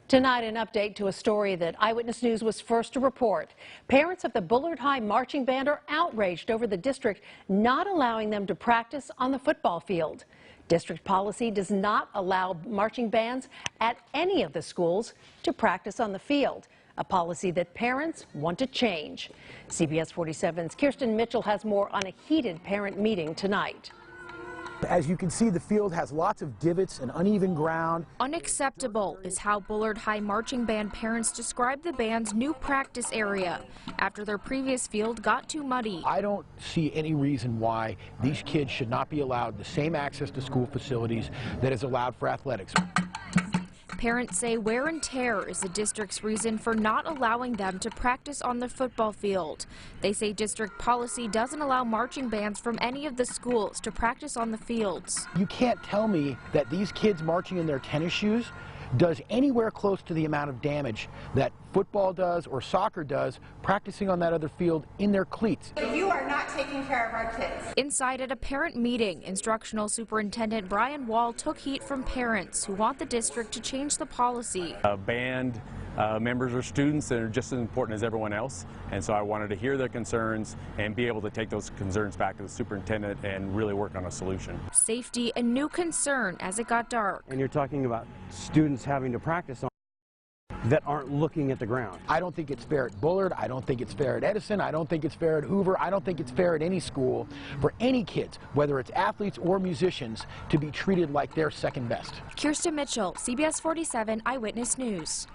Tonight, an update to a story that Eyewitness News was first to report. Parents of the Bullard High Marching Band are outraged over the district not allowing them to practice on the football field. District policy does not allow marching bands at any of the schools to practice on the field, a policy that parents want to change. CBS 47's Kirsten Mitchell has more on a heated parent meeting tonight. As you can see, the field has lots of divots and uneven ground. Unacceptable is how Bullard High Marching Band parents describe the band's new practice area after their previous field got too muddy. I don't see any reason why these kids should not be allowed the same access to school facilities that is allowed for athletics. Parents say wear and tear is the district's reason for not allowing them to practice on the football field. They say district policy doesn't allow marching bands from any of the schools to practice on the fields. You can't tell me that these kids marching in their tennis shoes does anywhere close to the amount of damage that football does or soccer does practicing on that other field in their cleats. You are not taking care of our kids. Inside at a parent meeting, Instructional Superintendent Brian Wall took heat from parents who want the district to change the policy. Band members are students that are just as important as everyone else, and so I wanted to hear their concerns and be able to take those concerns back to the superintendent and really work on a solution. Safety a new concern as it got dark. And you're talking about students having to practice on that aren't looking at the ground. I don't think it's fair at Bullard. I don't think it's fair at Edison. I don't think it's fair at Hoover. I don't think it's fair at any school for any kids, whether it's athletes or musicians, to be treated like they're second best. Kirsten Mitchell, CBS 47 Eyewitness News.